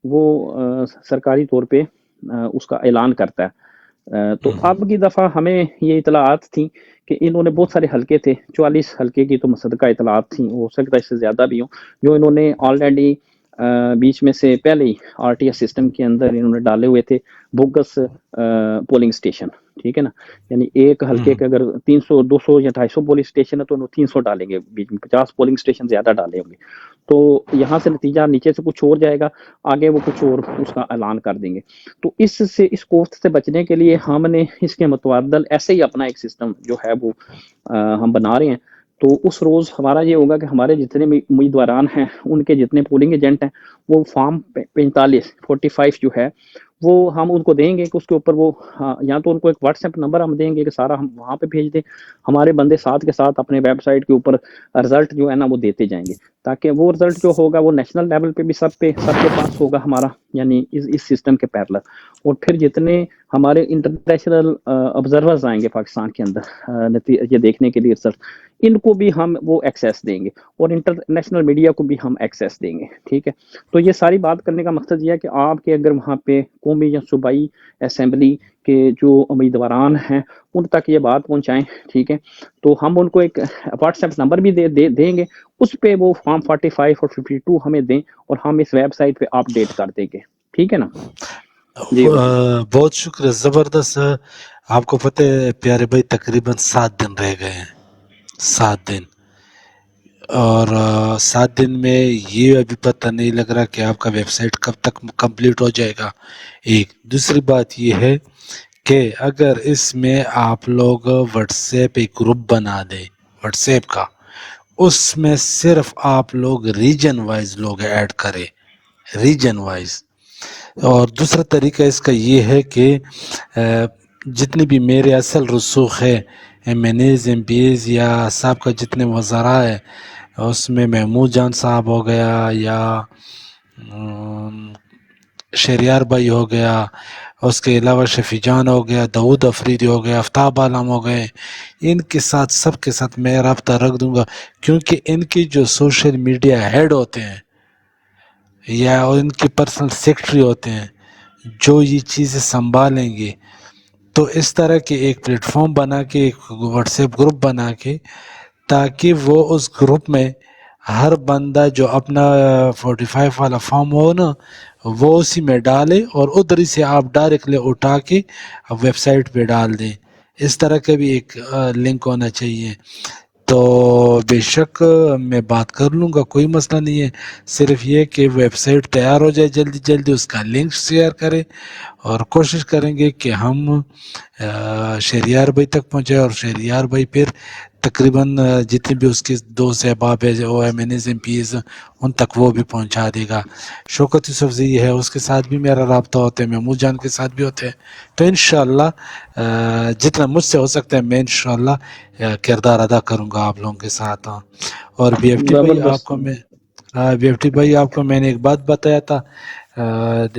وہ سرکاری طور پہ اس کا اعلان کرتا ہے. تو اب کی دفعہ ہمیں یہ اطلاعات تھیں کہ انہوں نے بہت سارے حلقے تھے، 44 حلقے کی تو مصدقہ اطلاعات تھیں، ہو سکتا ہے اس سے زیادہ بھی ہوں، جو انہوں نے آلریڈی بیچ میں سے پہلے ہی RTS سسٹم کے اندر انہوں نے ڈالے ہوئے تھے بوگس پولنگ اسٹیشن، ٹھیک ہے نا. یعنی ایک حلقے کے اگر 300 200 یا 250 پولنگ اسٹیشن ہے تو انہوں 300 ڈالیں گے، بیچ میں 50 پولنگ اسٹیشن زیادہ ڈالے ہوں گے. تو یہاں سے نتیجہ نیچے سے کچھ اور جائے گا، آگے وہ کچھ اور اس کا اعلان کر دیں گے. تو اس کوفت سے بچنے کے لیے ہم نے اس کے متبادل ایسے ہی اپنا ایک سسٹم جو ہے وہ ہم بنا رہے ہیں. تو اس روز ہمارا یہ ہوگا کہ ہمارے جتنے بھی امیدواران ہیں، ان کے جتنے پولنگ ایجنٹ ہیں، وہ فارم 45 جو ہے وہ ہم ان کو دیں گے کہ اس کے اوپر وہ یا تو ان کو ایک واٹس ایپ نمبر ہم دیں گے کہ سارا ہم وہاں پہ بھیج دیں، ہمارے بندے ساتھ کے ساتھ اپنے ویب سائٹ کے اوپر رزلٹ جو ہے نا وہ دیتے جائیں گے، تاکہ وہ رزلٹ جو ہوگا وہ نیشنل لیول پہ بھی سب کے پاس ہوگا ہمارا، یعنی اس سسٹم کے پیرلل. اور پھر جتنے ہمارے انٹرنیشنل آبزرورز آئیں گے پاکستان کے اندر یہ دیکھنے کے لیے رزلٹ، ان کو بھی ہم وہ ایکسیس دیں گے، اور انٹرنیشنل میڈیا کو بھی ہم ایکسیس دیں گے، ٹھیک ہے. تو یہ ساری بات کرنے کا مقصد یہ ہے کہ آپ کے اگر وہاں پہ قومی یا صوبائی اسمبلی کے جو امیدواران ہیں ان تک یہ بات پہنچائیں، ٹھیک ہے. تو ہم ان کو ایک واٹس ایپ نمبر بھی دیں گے، اس پہ وہ فارم 45 اور 52 ہمیں دیں، اور ہم اس ویب سائٹ پہ اپڈیٹ کر دیں گے، ٹھیک ہے نا. جی بہت شکریہ، زبردست. آپ کو پتہ ہے پیارے بھائی تقریباً 7 دن رہ گئے ہیں، 7 دن، اور 7 دن میں یہ ابھی پتہ نہیں لگ رہا کہ آپ کا ویب سائٹ کب تک کمپلیٹ ہو جائے گا. ایک دوسری بات یہ ہے کہ اگر اس میں آپ لوگ واٹس ایپ ایک گروپ بنا دیں واٹس ایپ کا، اس میں صرف آپ لوگ ریجن وائز لوگ ایڈ کریں، ریجن وائز. اور دوسرا طریقہ اس کا یہ ہے کہ جتنی بھی میرے اصل رسوخ ہے M N as M P As یا صاحب کا جتنے وزراء ہے، اس میں محمود جان صاحب ہو گیا یا شہریار بھائی ہو گیا، اس کے علاوہ شفیع جان ہو گیا، داؤد افریدی ہو گیا، آفتاب عالم ہو گئے، ان کے ساتھ سب کے ساتھ میں رابطہ رکھ دوں گا، کیونکہ ان کی جو سوشل میڈیا ہیڈ ہوتے ہیں یا ان کے پرسنل سیکرٹری ہوتے ہیں جو یہ چیزیں سنبھالیں گے، تو اس طرح کے ایک پلیٹ فارم بنا کے، ایک واٹس ایپ گروپ بنا کے، تاکہ وہ اس گروپ میں ہر بندہ جو اپنا 45 والا فارم ہو نا وہ اسی میں ڈالے، اور ادھر ہی سے آپ ڈائریکٹلی اٹھا کے ویب سائٹ پہ ڈال دیں. اس طرح کا بھی ایک لنک ہونا چاہیے. تو بے شک میں بات کر لوں گا، کوئی مسئلہ نہیں ہے، صرف یہ کہ ویب سائٹ تیار ہو جائے جلدی جلدی، اس کا لنک شیئر کریں، اور کوشش کریں گے کہ ہم شہریار بھائی تک پہنچے، اور شہریار بھائی پھر تقریباً جتنے بھی اس کے دوست احباب ہے او M N as M P as ان تک وہ بھی پہنچا دے گا. شوکت یوسف زئی ہے، اس کے ساتھ بھی میرا رابطہ ہوتا ہے، محمود جان کے ساتھ بھی ہوتے ہیں. تو انشاءاللہ جتنا مجھ سے ہو سکتا ہے میں انشاءاللہ کردار ادا کروں گا آپ لوگوں کے ساتھ. اور بی ایف ٹی بھائی آپ کو میں آپ کو میں نے ایک بات بتایا تھا،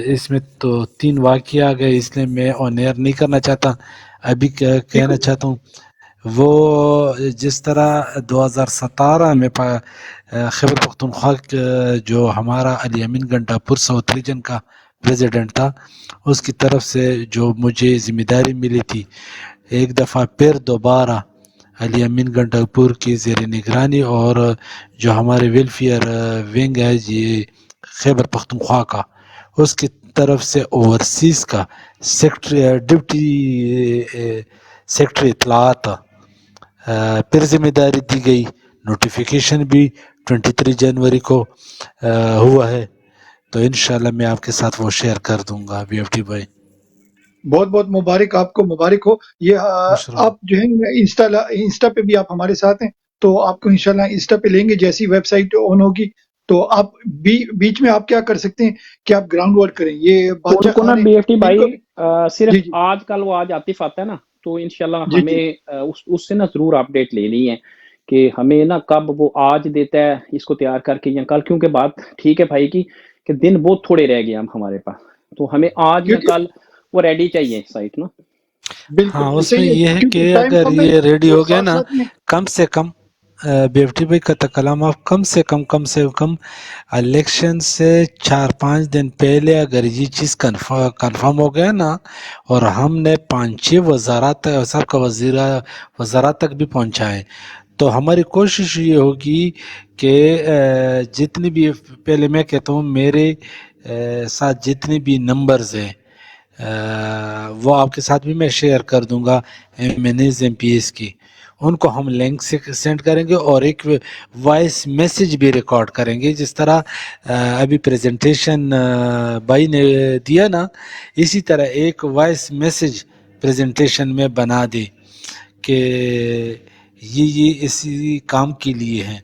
اس میں تو 3 واقعہ آ گئے، اس لیے میں آن ایئر نہیں کرنا چاہتا، ابھی کہنا چاہتا ہوں. وہ جس طرح 2017 میں خیبر پختونخوا جو ہمارا علی امین گھنٹا پور ساؤتھ ریجن کا پریزیڈنٹ تھا، اس کی طرف سے جو مجھے ذمہ داری ملی تھی ایک دفعہ پھر دوبارہ علی امین گنڈاپور کی زیر نگرانی اور جو ہمارے ویلفیئر ونگ ہے یہ خیبر پختونخوا کا، اس کی طرف سے اوورسیز کا سیکٹری ڈپٹی سیکٹری اطلاعات پھر ذمہ داری دی گئی. نوٹیفیکیشن بھی 23 جنوری کو ہوا ہے، تو انشاءاللہ میں آپ کے ساتھ وہ شیئر کر دوں گا. بی ایف ٹی بھائی بہت بہت مبارک، آپ کو مبارک ہو. یہ مشرف. آپ جو ہے انسٹا پہ بھی آپ ہمارے ساتھ ہیں، تو آپ کو انشاءاللہ انسٹا پہ لیں گے. جیسی ویب سائٹ آن ہوگی تو آپ بیچ میں آپ کیا کر سکتے ہیں کہ آپ گراؤنڈ ورک کریں. یہ ان بادشاہ کو نا خان بی ایف ٹی بھائی جی صرف جی آج کل وہ آج عاطف آتا ہے نا، تو انشاءاللہ جی جی ہمیں اس سے نا ضرور اپڈیٹ لینی ہے کہ ہمیں نا کب وہ آج دیتا ہے اس کو تیار کر کے یا کل، کیونکہ بات ٹھیک ہے بھائی کی کہ دن بہت تھوڑے رہ گئے ہم ہمارے پاس، تو ہمیں آج یا کیونکہ کل وہ ریڈی چاہیے سائٹ نا. بالکل ہاں، اس میں صحیح ہے، یہ ہے کیونکہ کہ ٹائم اگر کم ہے یہ ریڈی اور ہو گیا ساتھ نا، ساتھ میں کم سے کم بیفٹی بھائی کا کلام آپ کم سے کم الیکشن سے 4-5 دن پہلے اگر یہ چیز کنفرم ہو گیا نا، اور ہم نے 5-6 وزارات سب کا وزارات تک بھی پہنچائے، تو ہماری کوشش یہ ہوگی کہ جتنی بھی، پہلے میں کہتا ہوں میرے ساتھ جتنے بھی نمبرز ہیں وہ آپ کے ساتھ بھی میں شیئر کر دوں گا، M N as M P S کی، ان کو ہم لنک سے سینڈ کریں گے اور ایک وائس میسج بھی ریکارڈ کریں گے، جس طرح ابھی پریزنٹیشن بھائی نے دیا نا، اسی طرح ایک وائس میسج پریزنٹیشن میں بنا دے کہ یہ اسی کام کے لیے ہیں،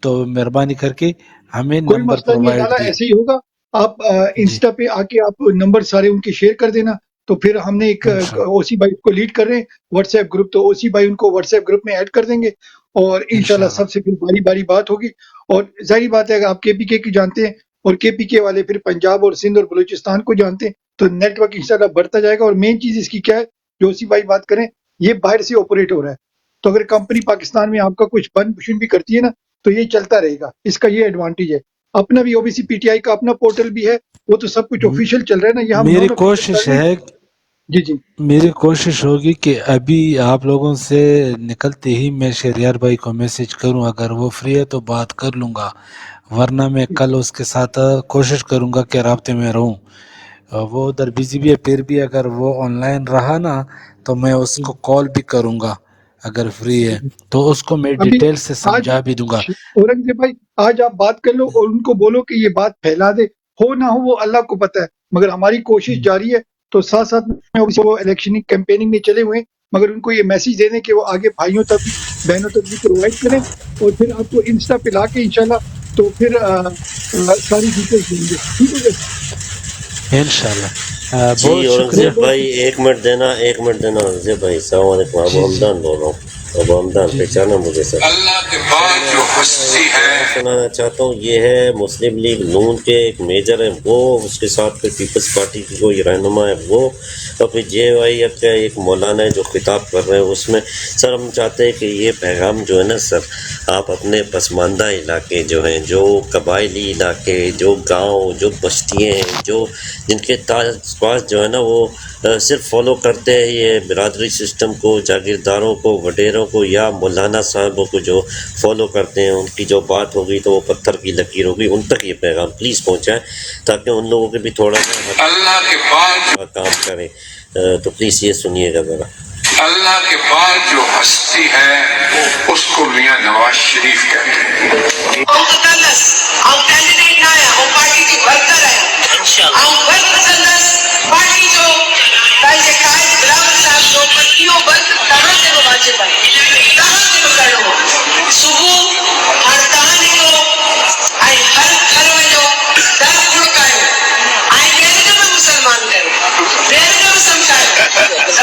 تو مہربانی کر کے ہمیں کوئی نمبر مسئلہ نہیں ہے پرووائڈ لالا، دی. ایسے ہی ہوگا. آپ جی انسٹا پہ آ کے آپ نمبر سارے ان کے شیئر کر دینا. تو پھر ہم نے ایک انشاءاللہ او سی بھائی کو لیڈ کر رہے ہیں واٹس ایپ گروپ، تو او سی بھائی ان کو واٹس ایپ گروپ میں ایڈ کر دیں گے، اور انشاءاللہ انشاءاللہ سب سے پھر باری باری بات ہوگی. اور ظاہری بات ہے اگر آپ کے پی کے کی جانتے ہیں اور کے پی کے والے پھر پنجاب اور سندھ اور بلوچستان کو جانتے ہیں، تو نیٹ ورک انشاءاللہ بڑھتا جائے گا. اور مین چیز اس کی کیا ہے، جو او سی بھائی بات کریں، یہ باہر سے آپریٹ ہو رہا ہے. تو اگر کمپنی پاکستان میں آپ کا کچھ بند پشن بھی کرتی ہے نا، تو یہ چلتا رہے گا. اس کا یہ ایڈوانٹیج ہے. اپنا بھی O B C P T I کا اپنا پورٹل بھی ہے، وہ تو سب کچھ آفیشیل چل رہا ہے نا، یہ ہم میری نان آفیشیل کر کوشش رہے ہیں. ہے جی جی میری کوشش ہوگی کہ ابھی آپ لوگوں سے نکلتے ہی میں شہریار بھائی کو میسج کروں، اگر وہ فری ہے تو بات کر لوں گا، ورنہ میں کل اس کے ساتھ کوشش کروں گا کہ رابطے میں رہوں. وہ ادھر بزی بھی ہے، پھر بھی اگر وہ آن لائن رہا نا تو میں اس کو کال بھی کروں گا اگر فری ہے، تو اس کو میں ابھی ڈیٹیل سے آج سمجھا بھی دوں گا. اورنگزیب بھائی، آج آپ بات کر لو اور ان کو بولو کہ یہ بات پھیلا دے، ہو نہ ہو وہ اللہ کو پتہ ہے، مگر ہماری کوشش جاری ہے. تو ساتھ ساتھ میں وہ الیکشن کیمپیننگ میں چلے ہوئے ہیں، مگر ان کو یہ میسج دے دیں کہ وہ آگے بھائیوں تک بھی، بہنوں تک بھی پرووائڈ کریں. اور پھر آپ کو انسٹا پہ لا کے انشاءاللہ تو پھر ساری ڈیٹیلز دیں گے. ٹھیک ہے جی. انشاءاللہ جی بہت شکریہ. اورنگزیب بھائی ایک منٹ دینا اورنگزیب بھائی. السلام علیکم، جی ابو جی حمدان بول رہا ہوں. ابو حمدان جی جی پہچانا مجھے سر؟ اللہ کے بعد جو ہستی ہے سنانا چاہتا ہوں، یہ ہے مسلم لیگ نون کے ایک میجر ہے وہ، اس کے ساتھ پھر پیپلز پارٹی کی کوئی رہنما ہے وہ، اور پھر جے وائی ایف کا ایک مولانا ہے جو خطاب کر رہے ہیں. اس میں سر ہم چاہتے ہیں کہ یہ پیغام جو ہے نا سر، آپ اپنے پسماندہ علاقے جو ہیں، جو قبائلی علاقے، جو گاؤں، جو بستیاں ہیں، جو جن کے پاس جو ہے نا وہ صرف فالو کرتے ہیں یہ برادری سسٹم کو، جاگیرداروں کو، وڈیروں کو، یا مولانا صاحبوں کو جو فالو کرتے ہیں، ان کی جو بات ہوگی تو وہ پتھر کی لکیر ہوگی. ان تک یہ پیغام پلیز پہنچائیں تاکہ ان لوگوں کے بھی تھوڑا سا اللہ کے بعد کام کریں. تو پلیز یہ سنیے گا ذرا. اللہ کے بعد جو ہستی ہے اس کو میاں نواز شریف کہتے ہیں. پارٹی جو تاکہ قائد بلاول صاحب جو پتیوں بند طرح سے وہ باچے پڑے طرح سے وہ کرو صبح ہر دہانی کو آئی ہر گھر میں جو در کھڑکائے آئی میرے جو میں مسلمان کرو میرے جو میں سمجھائے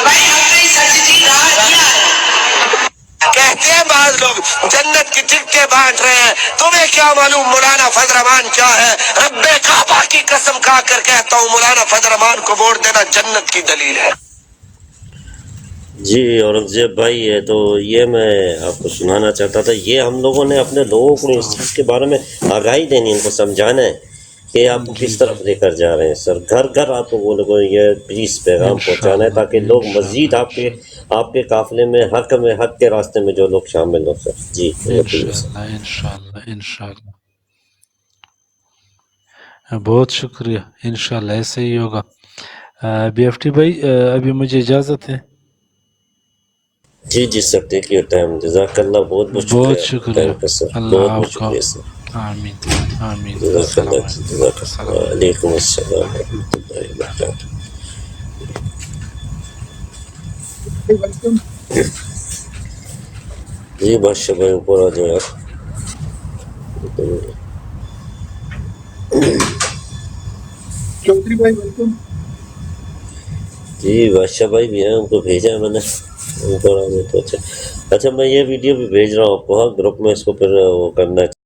بھائی ہم نے سچ جی راہ دیا ہے. کہتے ہیں بعض لوگ جنت کی ٹکٹیں بانٹ رہے ہیں، تمہیں کیا معلوم مولانا فضل رحمان کیا ہے؟ رب کعبہ کی قسم کھا کر کہتا ہوں مولانا فضل رحمان کو ووٹ دینا جنت کی دلیل ہے. جی اورنگزیب بھائی، یہ تو یہ میں آپ کو سنانا چاہتا تھا، یہ ہم لوگوں نے اپنے لوگوں کو اس چیز کے بارے میں آگاہی دینی، ان کو سمجھانا ہے کہ آپ کو کس طرف لے کر جا رہے ہیں سر. گھر گھر آپ لوگوں کو یہ پلیز پیغام پہنچانا ہے تاکہ لوگ مزید آپ کے قافلے میں حق کے راستے میں جو لوگ شامل ہوں سر. جی انشاءاللہ انشاءاللہ بہت شکریہ. انشاءاللہ ایسے ہی ہوگا. بی ایف ٹی بھائی ابھی مجھے اجازت ہے. جی سر ٹیک یور ٹائم. جزاک اللہ. بہت بہت شکریہ. سر. اللہ بہت آپ کا شکریہ سر. آمین آمین. جزاک السلام اللہ. علیکم. جزاک السلام اللہ. علیکم. وعلیکم السلام ورحمۃ اللہ وبرکاتہ. ویلکم. جی بادشاہ بھائی اوپر آ جاؤ یار. چودھری بھائی ویلکم. جی بادشاہ بھائی بھی ہیں, ان کو بھیجا ہے میں نے اوپر آنے تو. اچھا میں یہ ویڈیو بھی بھیج رہا ہوں آپ کو. ہاں گروپ میں اس کو پھر وہ کرنا ہے.